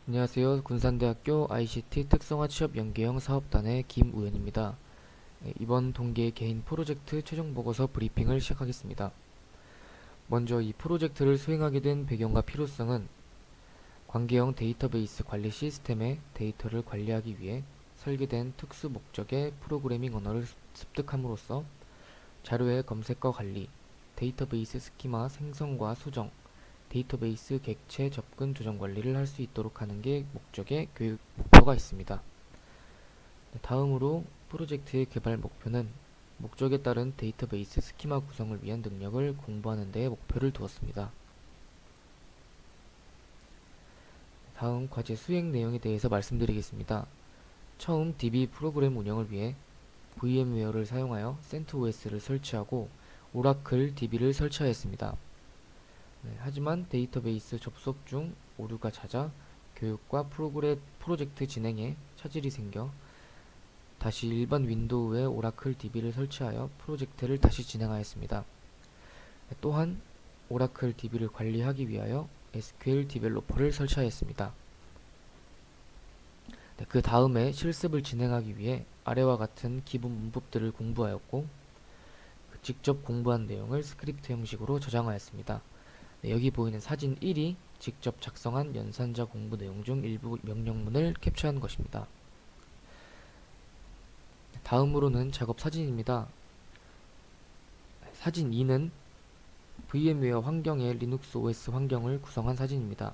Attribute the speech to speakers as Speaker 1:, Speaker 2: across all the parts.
Speaker 1: 안녕하세요. 군산대학교 ICT 특성화 취업 연계형 사업단의 김우현입니다. 이번 동기의 개인 프로젝트 최종 보고서 브리핑을 시작하겠습니다. 먼저 이 프로젝트를 수행하게 된 배경과 필요성은 관계형 데이터베이스 관리 시스템의 데이터를 관리하기 위해 설계된 특수 목적의 프로그래밍 언어를 습득함으로써 자료의 검색과 관리, 데이터베이스 스키마 생성과 수정, 데이터베이스 객체 접근 조정 관리를 할 수 있도록 하는 게 목적의 교육 목표가 있습니다. 다음으로 프로젝트의 개발 목표는 목적에 따른 데이터베이스 스키마 구성을 위한 능력을 공부하는 데 목표를 두었습니다. 다음 과제 수행 내용에 대해서 말씀드리겠습니다. 처음 DB 프로그램 운영을 위해 VMware를 사용하여 CentOS를 설치하고 오라클 DB를 설치하였습니다. 하지만 데이터베이스 접속 중 오류가 잦아 교육과 프로젝트 진행에 차질이 생겨 다시 일반 윈도우에 오라클 DB를 설치하여 프로젝트를 다시 진행하였습니다. 또한 오라클 DB를 관리하기 위하여 SQL 디벨로퍼를 설치하였습니다. 그 다음에 실습을 진행하기 위해 아래와 같은 기본 문법들을 공부하였고 직접 공부한 내용을 스크립트 형식으로 저장하였습니다. 여기 보이는 사진 1이 직접 작성한 연산자 공부 내용 중 일부 명령문을 캡처한 것입니다. 다음으로는 작업 사진입니다. 사진 2는 VMware 환경의 리눅스 OS 환경을 구성한 사진입니다.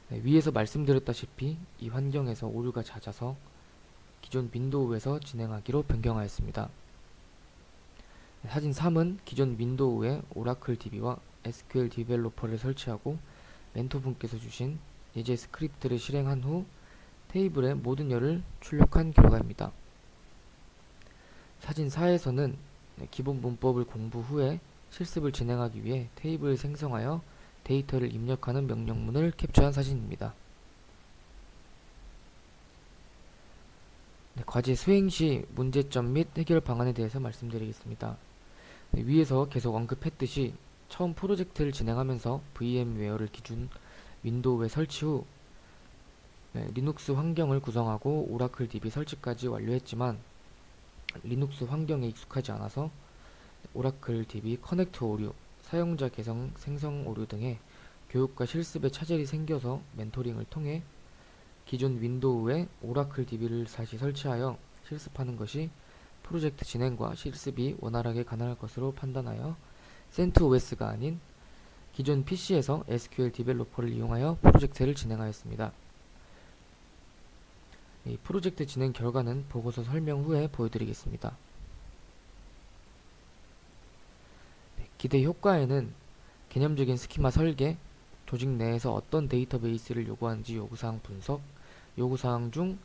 Speaker 1: 위에서 말씀드렸다시피 이 환경에서 오류가 잦아서 기존 윈도우에서 진행하기로 변경하였습니다. 사진 3은 기존 윈도우에 오라클 DB와 SQL 디벨로퍼를 설치하고 멘토분께서 주신 예제 스크립트를 실행한 후 테이블의 모든 열을 출력한 결과입니다. 사진 4에서는 기본 문법을 공부 후에 실습을 진행하기 위해 테이블을 생성하여 데이터를 입력하는 명령문을 캡처한 사진입니다. 과제 수행 시 문제점 및 해결 방안에 대해서 말씀드리겠습니다. 위에서 계속 언급했듯이 처음 프로젝트를 진행하면서 VMware를 기준 윈도우에 설치 후 리눅스 환경을 구성하고 오라클 DB 설치까지 완료했지만 리눅스 환경에 익숙하지 않아서 오라클 DB 커넥트 오류, 사용자 계정 생성 오류 등의 교육과 실습에 차질이 생겨서 멘토링을 통해 기존 윈도우에 오라클 DB를 다시 설치하여 실습하는 것이 프로젝트 진행과 실습이 원활하게 가능할 것으로 판단하여 CentOS가 아닌 기존 PC에서 SQL 디벨로퍼를 이용하여 프로젝트를 진행하였습니다. 이 프로젝트 진행 결과는 보고서 설명 후에 보여드리겠습니다. 기대 효과에는 개념적인 스키마 설계, 조직 내에서 어떤 데이터베이스를 요구하는지 요구사항 분석, 요구사항 중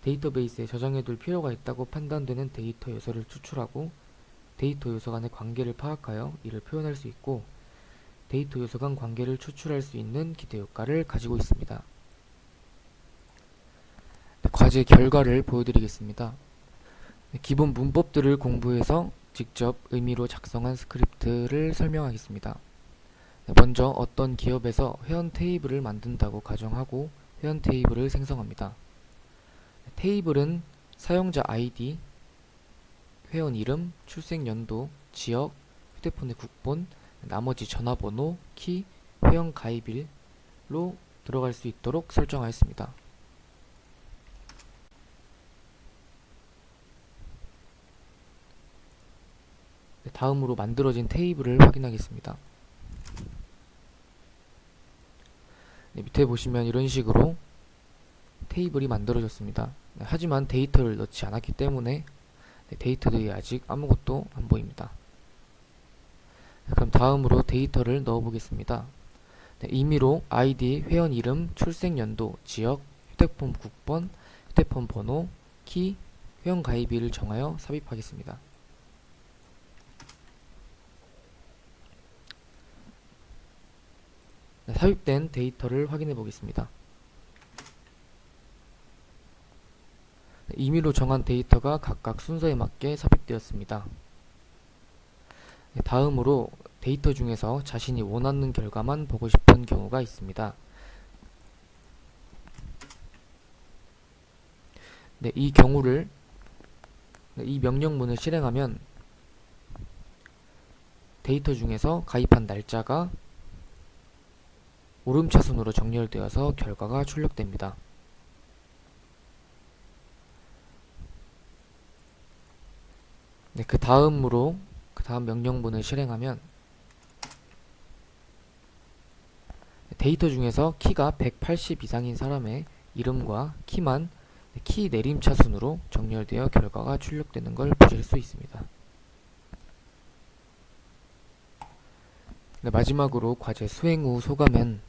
Speaker 1: 데이터베이스에 저장해둘 필요가 있다고 판단되는 데이터 요소를 추출하고 데이터 요소 간의 관계를 파악하여 이를 표현할 수 있고 데이터 요소 간 관계를 추출할 수 있는 기대 효과를 가지고 있습니다. 과제 결과를 보여드리겠습니다. 기본 문법들을 공부해서 직접 의미로 작성한 스크립트를 설명하겠습니다. 먼저 어떤 기업에서 회원 테이블을 만든다고 가정하고 회원 테이블을 생성합니다. 테이블은 사용자 아이디, 회원 이름, 출생 연도, 지역, 휴대폰의 국번, 나머지 전화번호, 키, 회원 가입일로 들어갈 수 있도록 설정하였습니다. 다음으로 만들어진 테이블을 확인하겠습니다. 밑에 보시면 이런 식으로 테이블이 만들어졌습니다. 하지만 데이터를 넣지 않았기 때문에 데이터들이 아직 아무것도 안 보입니다. 그럼 다음으로 데이터를 넣어 보겠습니다. 임의로 아이디, 회원 이름, 출생 연도, 지역, 휴대폰 국번, 휴대폰 번호, 키, 회원 가입일을 정하여 삽입하겠습니다. 삽입된 데이터를 확인해 보겠습니다. 임의로 정한 데이터가 각각 순서에 맞게 삽입되었습니다. 다음으로 데이터 중에서 자신이 원하는 결과만 보고 싶은 경우가 있습니다. 네, 이 경우를 이 명령문을 실행하면 데이터 중에서 가입한 날짜가 오름차순으로 정렬되어서 결과가 출력됩니다. 네, 그 다음 명령문을 실행하면 데이터 중에서 키가 180 이상인 사람의 이름과 키만 키 내림차순으로 정렬되어 결과가 출력되는 걸 보실 수 있습니다. 네, 마지막으로 과제 수행 후 소감은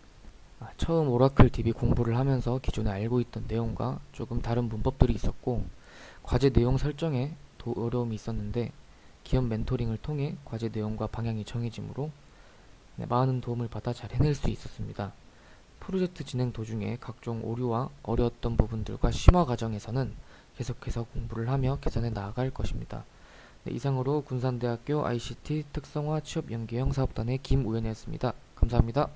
Speaker 1: 처음 오라클 DB 공부를 하면서 기존에 알고 있던 내용과 조금 다른 문법들이 있었고 과제 내용 설정에 어려움이 있었는데 기업 멘토링을 통해 과제 내용과 방향이 정해지므로 많은 도움을 받아 잘 해낼 수 있었습니다. 프로젝트 진행 도중에 각종 오류와 어려웠던 부분들과 심화 과정에서는 계속해서 공부를 하며 개선해 나아갈 것입니다. 네, 이상으로 군산대학교 ICT 특성화 취업 연계형 사업단의 김우현이었습니다. 감사합니다.